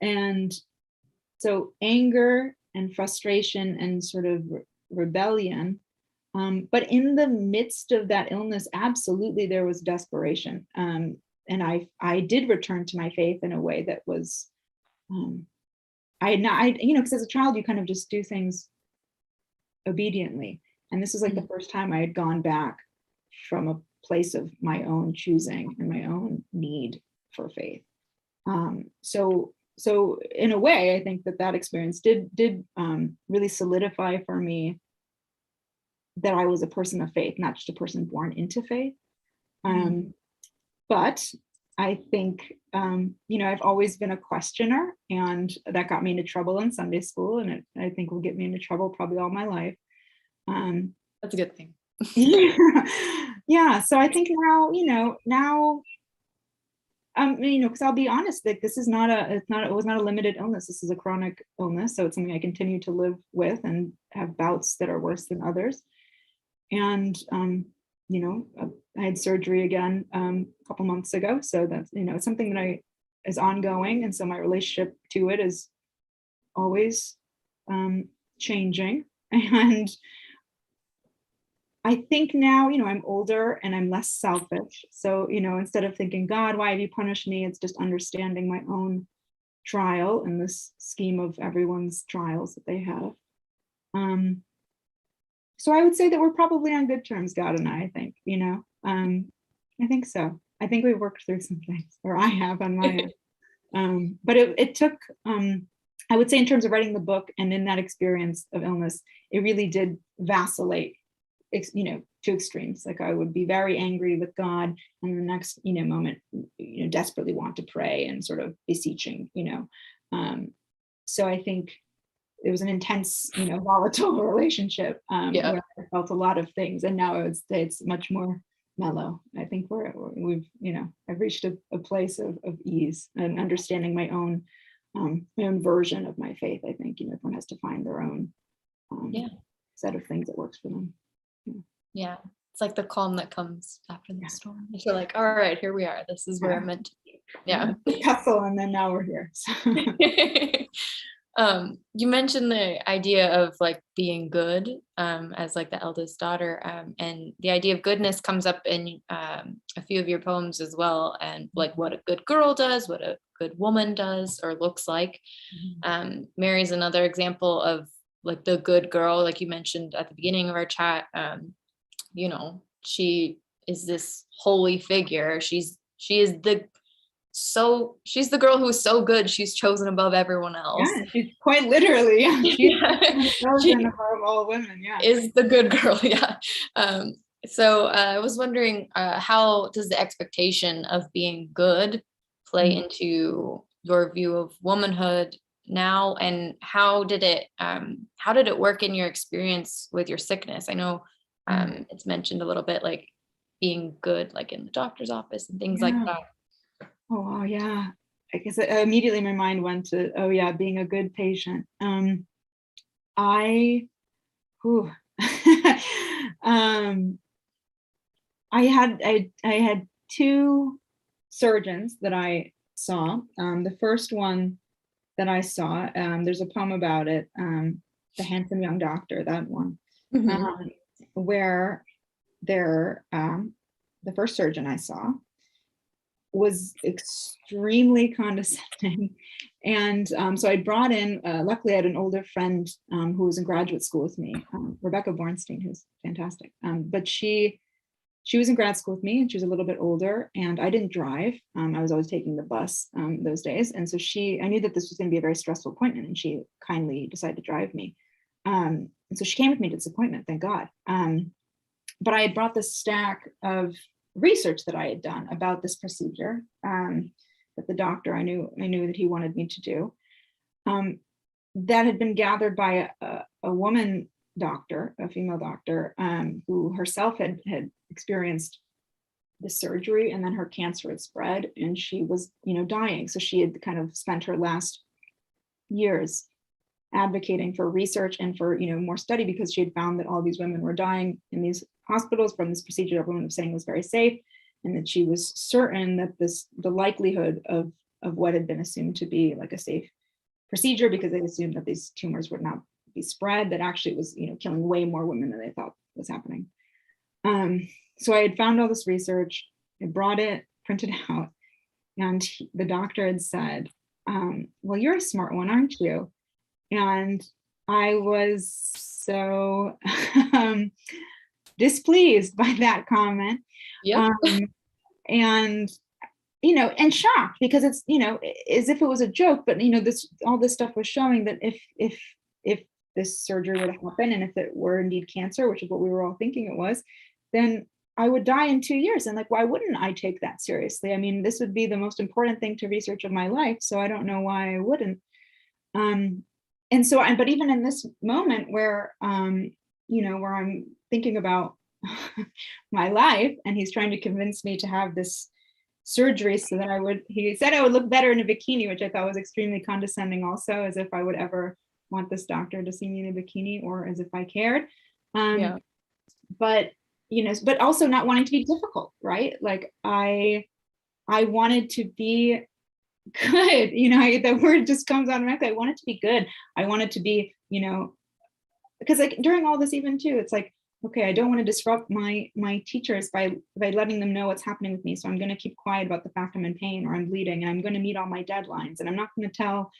And so anger and frustration and sort of rebellion. But in the midst of that illness, absolutely there was desperation. And I did return to my faith in a way that was, you know, because as a child, you kind of just do things obediently. And this is like the first time I had gone back from a place of my own choosing and my own need for faith. So so in a way, I think that experience did really solidify for me that I was a person of faith, not just a person born into faith. But I think, I've always been a questioner, and that got me into trouble in Sunday school, and I think will get me into trouble probably all my life. That's a good thing. Yeah. So I think now, because I'll be honest, like this is it was not a limited illness. This is a chronic illness. So it's something I continue to live with and have bouts that are worse than others. And, I had surgery again a couple months ago. So that's, it's something that is ongoing. And so my relationship to it is always changing. And I think now, I'm older and I'm less selfish. So, instead of thinking, God, why have you punished me? It's just understanding my own trial and this scheme of everyone's trials that they have. So I would say that we're probably on good terms, God and I think, I think so. I think we've worked through some things, or I have on my own. But it took, I would say in terms of writing the book and in that experience of illness, it really did vacillate, to extremes. Like I would be very angry with God, and the next, moment, desperately want to pray and sort of beseeching, So I think it was an intense, volatile relationship where I felt a lot of things, and now I would say it's much more mellow. I think I've reached a place of ease and understanding my own version of my faith. I think everyone has to find their own set of things that works for them. Yeah, it's like the calm that comes after the storm. You're like, all right, here we are. This is where I'm meant to be. Yeah. Tussle, and then now we're here. So. You mentioned the idea of like being good as like the eldest daughter, and the idea of goodness comes up in a few of your poems as well, and like what a good girl does, what a good woman does or looks like. Mary's another example of like the good girl, like you mentioned at the beginning of our chat. She is this holy figure. She's the girl who's so good she's chosen above everyone else. Yeah, she's quite literally, she's chosen above all women. Yeah, is the good girl. Yeah. So I was wondering, how does the expectation of being good play into your view of womanhood now, and how did it work in your experience with your sickness? I know it's mentioned a little bit, like being good, like in the doctor's office and things like that. Oh, wow, yeah. I guess immediately my mind went to, being a good patient. I had two surgeons that I saw. The first one that I saw, there's a poem about it, The Handsome Young Doctor, that one, where the first surgeon I saw was extremely condescending. And so I brought in, luckily I had an older friend who was in graduate school with me, Rebecca Bornstein, who's fantastic. But she was in grad school with me, and she was a little bit older, and I didn't drive. I was always taking the bus those days. And so I knew that this was going to be a very stressful appointment, and she kindly decided to drive me. And so she came with me to this appointment, thank God. But I had brought this stack of research that I had done about this procedure that the doctor, I knew that he wanted me to do, that had been gathered by a woman doctor, a female doctor, who herself had experienced the surgery, and then her cancer had spread, and she was, dying. So she had kind of spent her last years advocating for research and for, more study, because she had found that all these women were dying in these hospitals from this procedure everyone was saying was very safe, and that she was certain that the likelihood of what had been assumed to be like a safe procedure, because they assumed that these tumors would not be spread, that actually was, killing way more women than they thought was happening. So I had found all this research, I brought it, printed out, and the doctor had said, well, you're a smart one, aren't you? And I was so displeased by that comment. Yep. And and shocked because it's, as if it was a joke, but all this stuff was showing that if this surgery were to happen, and if it were indeed cancer, which is what we were all thinking it was, then I would die in 2 years. And like, why wouldn't I take that seriously? I mean, this would be the most important thing to research of my life. So I don't know why I wouldn't. And so but even in this moment where, where I'm thinking about my life, and he's trying to convince me to have this surgery so that he said I would look better in a bikini, which I thought was extremely condescending also, as if I would ever want this doctor to see me in a bikini, or as if I cared. But, but also not wanting to be difficult, right? Like I wanted to be good, that word just comes automatically. I wanted to be good. I wanted to be, because like during all this even too, it's like, okay, I don't want to disrupt my teachers by letting them know what's happening with me. So I'm going to keep quiet about the fact I'm in pain or I'm bleeding, and I'm going to meet all my deadlines. And I'm not going to tell,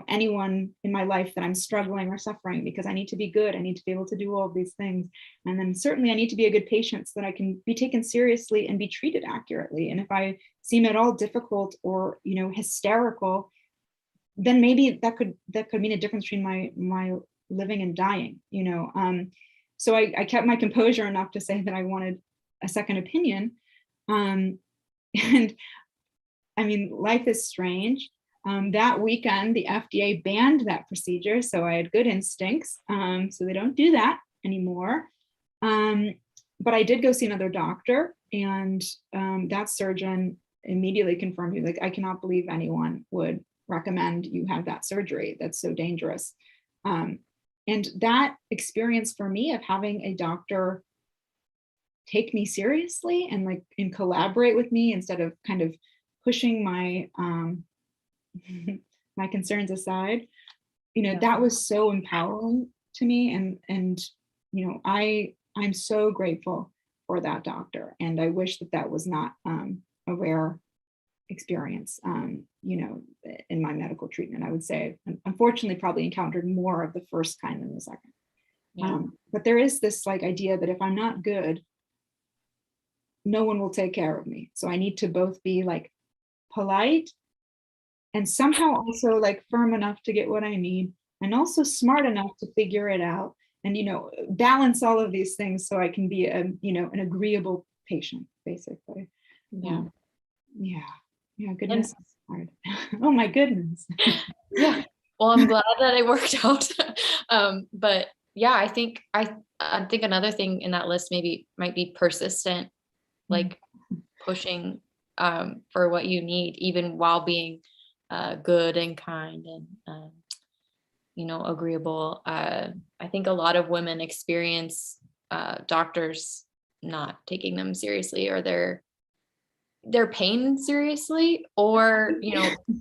anyone in my life that I'm struggling or suffering, because I need to be good. I need to be able to do all of these things. And then certainly I need to be a good patient so that I can be taken seriously and be treated accurately. And if I seem at all difficult or, hysterical, then maybe that could mean a difference between my living and dying, So I kept my composure enough to say that I wanted a second opinion. And I mean, life is strange. That weekend, the FDA banned that procedure. So I had good instincts. So they don't do that anymore. But I did go see another doctor, and that surgeon immediately confirmed me, like, I cannot believe anyone would recommend you have that surgery. That's so dangerous. And that experience for me of having a doctor take me seriously and collaborate with me instead of kind of pushing my my concerns aside, that was so empowering to me. And I'm so grateful for that doctor. And I wish that was not a rare experience, in my medical treatment. I would say, unfortunately, probably encountered more of the first kind than the second. But there is this idea that if I'm not good, no one will take care of me. So I need to both be polite and somehow also firm enough to get what I need, and also smart enough to figure it out, and balance all of these things so I can be an agreeable patient, basically. Goodness, it's hard. Oh my goodness. Well, I'm glad that it worked out. But yeah, I think another thing in that list might be persistent, pushing for what you need, even while being good and kind and agreeable. I think a lot of women experience doctors not taking them seriously, or their pain seriously, or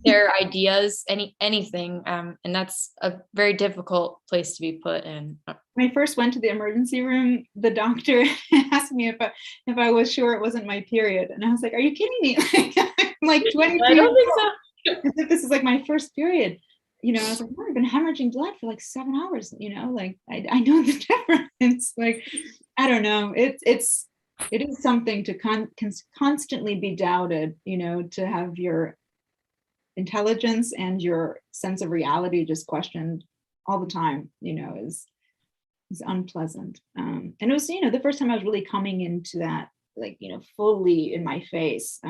their ideas, anything, and that's a very difficult place to be put in. When I first went to the emergency room, the doctor asked me if I was sure it wasn't my period, and I was like, "Are you kidding me?" I'm 22. I don't think so. As if this is my first period. I was like, "Oh, I've been hemorrhaging blood for 7 hours." I know the difference. I don't know. It is something to constantly be doubted, to have your intelligence and your sense of reality just questioned all the time, is unpleasant. And it was, the first time I was really coming into that, fully in my face,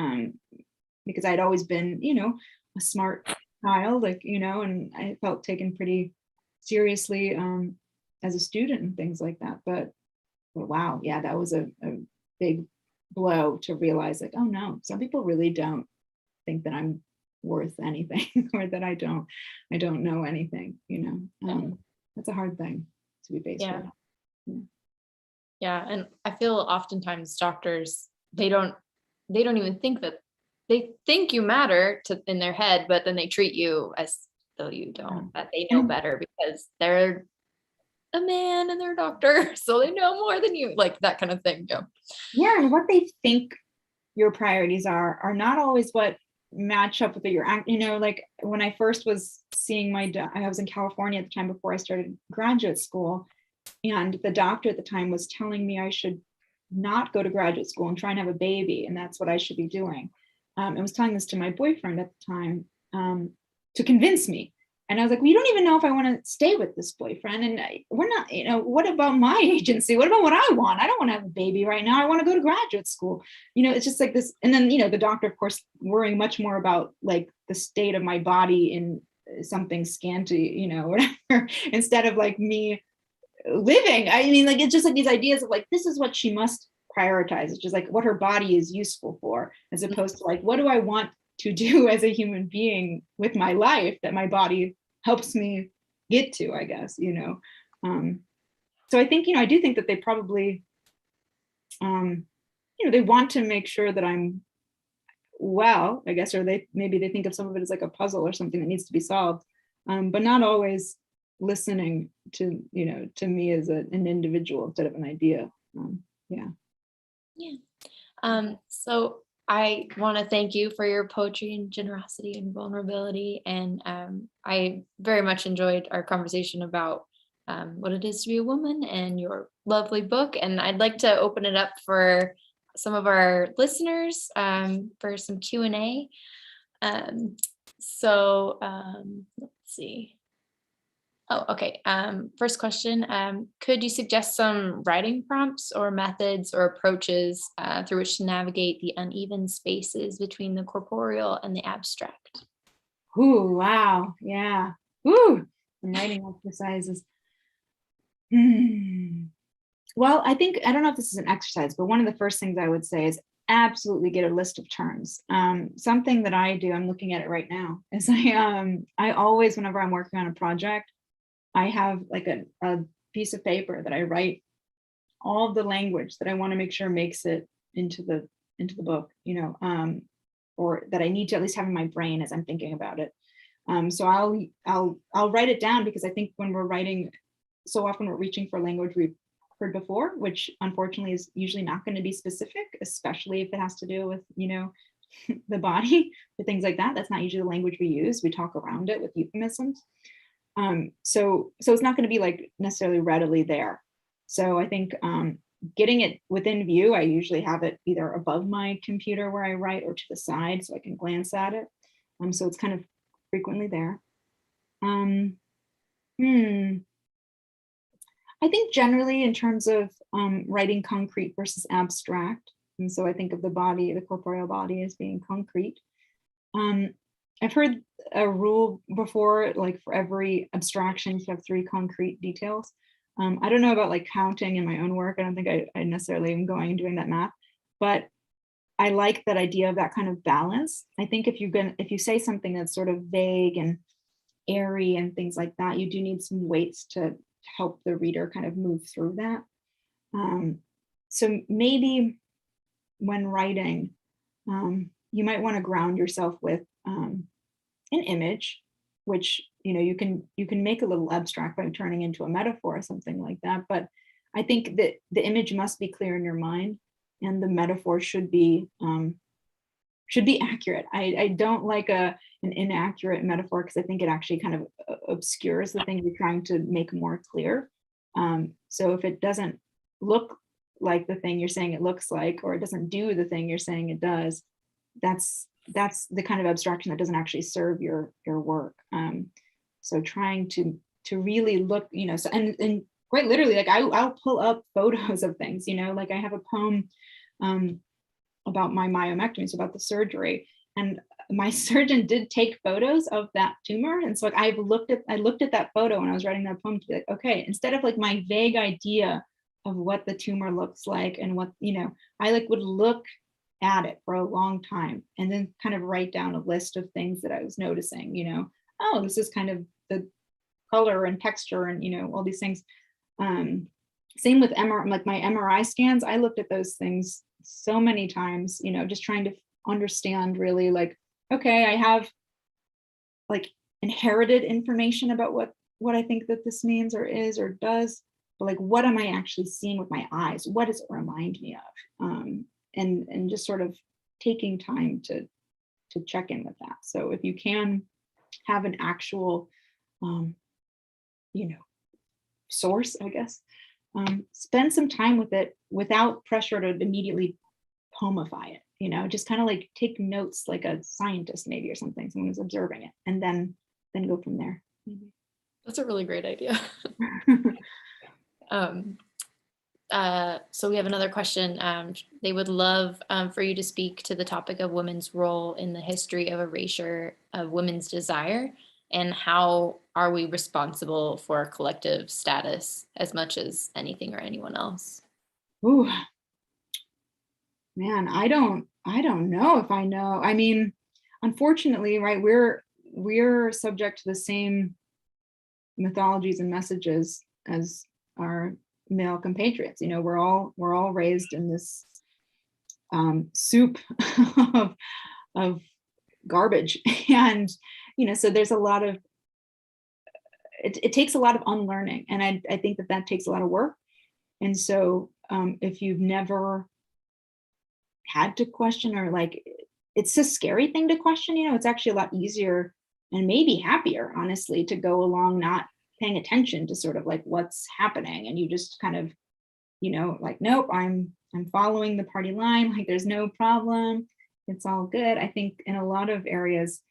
because I'd always been, a smart child, and I felt taken pretty seriously as a student and things like that. But wow, yeah, that was a big blow to realize oh no, some people really don't think that I'm worth anything or that I don't know anything, that's a hard thing to be faced with. Yeah. And I feel oftentimes doctors, they don't even think that, they think you matter in their head, but then they treat you as though you don't, that they know better because they're a man and they're a doctor, so they know more than you, that kind of thing. And what they think your priorities are not always what match up with your when I first was seeing I was in California at the time before I started graduate school, and the doctor at the time was telling me I should not go to graduate school and try and have a baby, and that's what I should be doing. I was telling this to my boyfriend at the time, to convince me. And I was like, well, you don't even know if I want to stay with this boyfriend. And we're not, what about my agency? What about what I want? I don't want to have a baby right now. I want to go to graduate school. It's just like this. And then, the doctor, of course, worrying much more about like the state of my body in something scanty, whatever, instead of like me living. I mean, like, it's just like these ideas of like, this is what she must prioritize. It's just like what her body is useful for, as opposed to like, what do I want to do as a human being with my life that my body helps me get to, I guess, so I think, I do think that they probably, they want to make sure that I'm well, I guess, or maybe they think of some of it as like a puzzle or something that needs to be solved, but not always listening to, to me as an individual instead of an idea. Yeah. So I want to thank you for your poetry and generosity and vulnerability. And I very much enjoyed our conversation about what it is to be a woman and your lovely book. And I'd like to open it up for some of our listeners for some Q&A. Let's see. Oh, okay. First question. Could you suggest some writing prompts or methods or approaches through which to navigate the uneven spaces between the corporeal and the abstract? Ooh, wow. Yeah. Ooh, some writing exercises. Well, I don't know if this is an exercise, but one of the first things I would say is absolutely get a list of terms. Something that I do, I'm looking at it right now, is I always, whenever I'm working on a project, I have like a piece of paper that I write all of the language that I want to make sure makes it into the book, or that I need to at least have in my brain as I'm thinking about it. So I'll write it down, because I think when we're writing, so often we're reaching for language we've heard before, which unfortunately is usually not going to be specific, especially if it has to do with, the body or things like that. That's not usually the language we use. We talk around it with euphemisms. So it's not going to be like necessarily readily there. So I think getting it within view, I usually have it either above my computer where I write or to the side so I can glance at it. So it's kind of frequently there. I think generally in terms of writing concrete versus abstract. And so I think of the body, the corporeal body, as being concrete. I've heard a rule before, like for every abstraction, you have 3 concrete details. I don't know about like counting in my own work. I don't think I necessarily am going and doing that math, but I like that idea of that kind of balance. I think if you say something that's sort of vague and airy and things like that, you do need some weights to help the reader kind of move through that. So maybe when writing, you might want to ground yourself with an image, which you can make a little abstract by turning into a metaphor or something like that. But I think that the image must be clear in your mind, and the metaphor should be accurate. I don't like an inaccurate metaphor, because I think it actually kind of obscures the thing you're trying to make more clear. So if it doesn't look like the thing you're saying it looks like, or it doesn't do the thing you're saying it does, that's the kind of abstraction that doesn't actually serve your work. So trying to really look, so and quite literally, like I'll pull up photos of things, like I have a poem about my myomectomy, so about the surgery, and my surgeon did take photos of that tumor. And so like I looked at that photo when I was writing that poem to be like, okay, instead of like my vague idea of what the tumor looks like and what, I like would look at it for a long time and then kind of write down a list of things that I was noticing, oh, this is kind of the color and texture and, all these things. Same with MRI, like my MRI scans, I looked at those things so many times, just trying to understand really like, okay, I have like inherited information about what I think that this means or is or does, but like, what am I actually seeing with my eyes? What does it remind me of? And just sort of taking time to check in with that. So if you can have an actual, source, I guess, spend some time with it without pressure to immediately poemify it. just kind of like take notes like a scientist maybe or something, someone who's observing it, and then go from there. Maybe. That's a really great idea. So we have another question. They would love for you to speak to the topic of women's role in the history of erasure of women's desire, and how are we responsible for our collective status as much as anything or anyone else? Ooh, man, I don't know if I know. I mean, unfortunately, right, we're subject to the same mythologies and messages as our male compatriots. We're all raised in this soup of garbage, and so there's a lot of it takes a lot of unlearning, and I think that takes a lot of work. And so if you've never had to question, or like, it's a scary thing to question, it's actually a lot easier and maybe happier, honestly, to go along not paying attention to sort of like what's happening, and you just kind of like, nope, I'm following the party line, like there's no problem, it's all good. I think in a lot of areas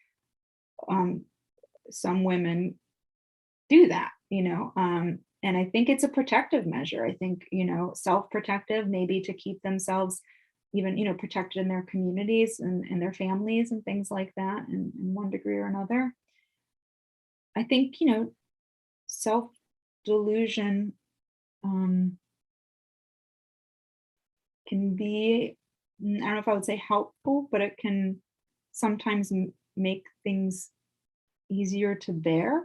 some women do that, and I think it's a protective measure. I think self-protective, maybe to keep themselves even protected in their communities and their families and things like that, in one degree or another. I think self-delusion can be, I don't know if I would say helpful, but it can sometimes make things easier to bear.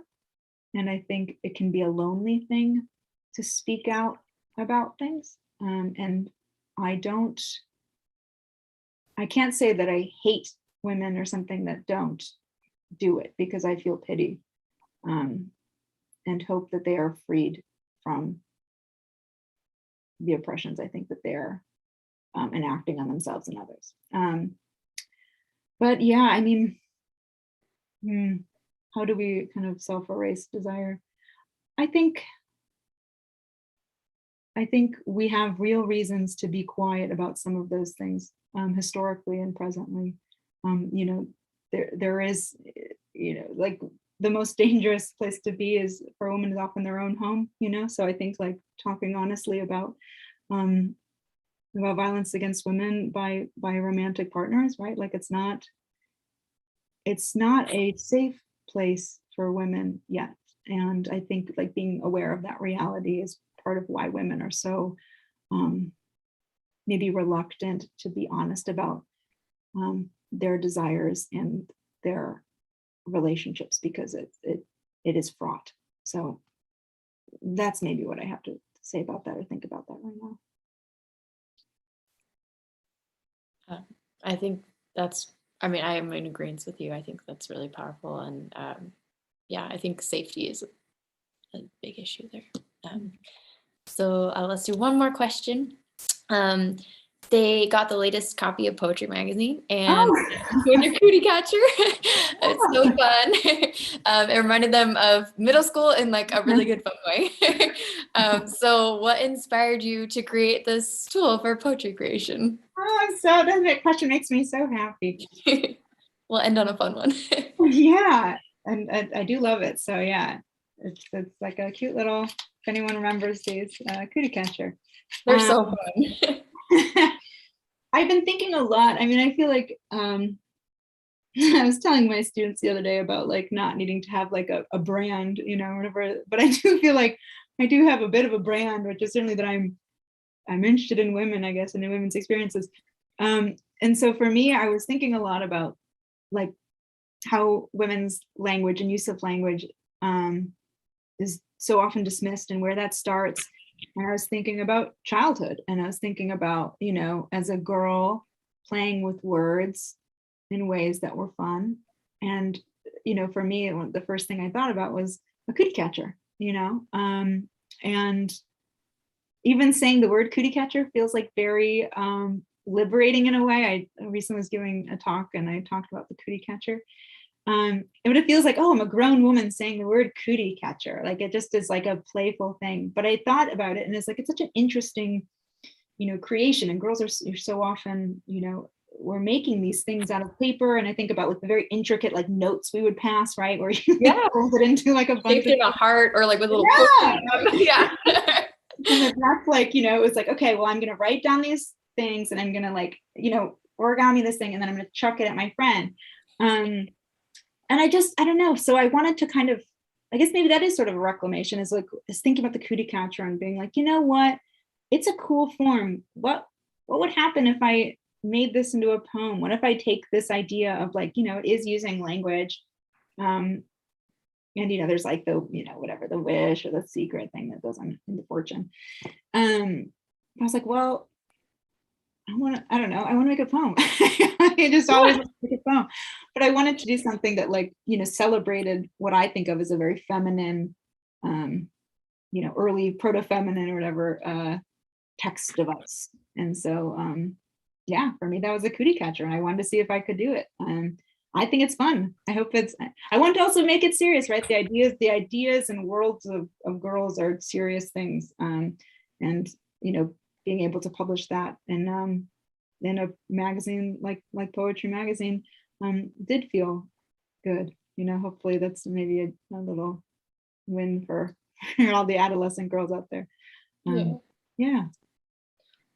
And I think it can be a lonely thing to speak out about things. And I can't say that I hate women or something that don't do it, because I feel pity and hope that they are freed from the oppressions I think that they're enacting on themselves and others. But yeah, I mean, how do we kind of self-erase desire? I think we have real reasons to be quiet about some of those things, historically and presently. There is, like, the most dangerous place to be is for a woman is often their own home, so I think like talking honestly about violence against women by romantic partners, right? Like it's not a safe place for women yet. And I think like being aware of that reality is part of why women are so maybe reluctant to be honest about their desires and their relationships, because it is fraught. So that's maybe what I have to say about that, or think about that right now. I think that's, I mean, I am in agreement with you. I think that's really powerful. And yeah, I think safety is a big issue there. So let's do one more question. They got the latest copy of Poetry Magazine and with your cootie catcher. It's so fun. It reminded them of middle school in like a really good fun way. So what inspired you to create this tool for poetry creation? That question makes me so happy. We'll end on a fun one. Yeah, and I do love it. So yeah, it's like a cute little, if anyone remembers these, cootie catcher. They're so fun. I've been thinking a lot. I mean, I feel like I was telling my students the other day about like not needing to have like a brand, or whatever. But I do feel like I do have a bit of a brand, which is certainly that I'm interested in women, I guess, and in women's experiences. And so for me, I was thinking a lot about like how women's language and use of language is so often dismissed, and where that starts. And I was thinking about childhood, and I was thinking about, as a girl playing with words in ways that were fun. And, for me, the first thing I thought about was a cootie catcher, and even saying the word cootie catcher feels like very liberating in a way. I recently was giving a talk and I talked about the cootie catcher. But it feels like, oh, I'm a grown woman saying the word cootie catcher. Like it just is like a playful thing. But I thought about it, and it's like, it's such an interesting, creation. And girls are so often, were making these things out of paper, and I think about like the very intricate like notes we would pass, right, where you fold it into like a bunch of a heart or like with little yeah. And that's like, you know, it was like, okay, well, I'm gonna write down these things and I'm gonna like, you know, origami this thing and then I'm gonna chuck it at my friend. And I don't know. So I wanted to kind of, I guess maybe that is sort of a reclamation, is thinking about the cootie catcher and being like, you know what, it's a cool form. What would happen if I made this into a poem? What if I take this idea of like, you know, it is using language, and you know, there's like the, you know, whatever, the wish or the secret thing that goes on in the fortune. I was like, well, I don't know, I want to make a poem. I just always want to make a poem, but I wanted to do something that like, you know, celebrated what I think of as a very feminine, you know, early proto-feminine or whatever text device. And so, yeah, for me, that was a cootie catcher, and I wanted to see if I could do it. I think it's fun. I want to also make it serious, right? The ideas and worlds of girls are serious things. And, you know, being able to publish that in a magazine like Poetry Magazine did feel good. You know, hopefully that's maybe a little win for all the adolescent girls out there. Yeah.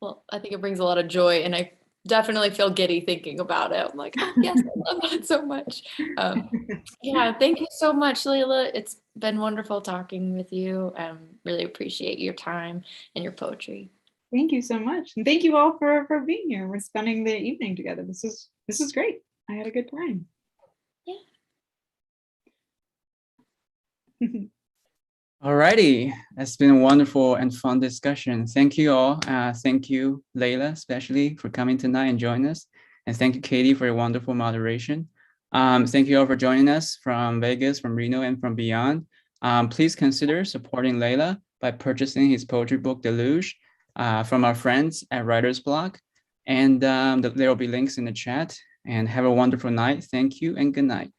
Well, I think it brings a lot of joy, and I definitely feel giddy thinking about it. I'm like, oh, yes, I love that so much. Yeah, thank you so much, Leila. It's been wonderful talking with you. Really appreciate your time and your poetry. Thank you so much. And thank you all for being here. We're spending the evening together. This is great. I had a good time. Yeah. Alrighty, that's been a wonderful and fun discussion. Thank you all. Thank you, Leila, especially for coming tonight and joining us. And thank you, Katie, for your wonderful moderation. Thank you all for joining us from Vegas, from Reno, and from beyond. Please consider supporting Leila by purchasing his poetry book, Deluge, from our friends at Writer's Block. And there will be links in the chat. And have a wonderful night. Thank you and good night.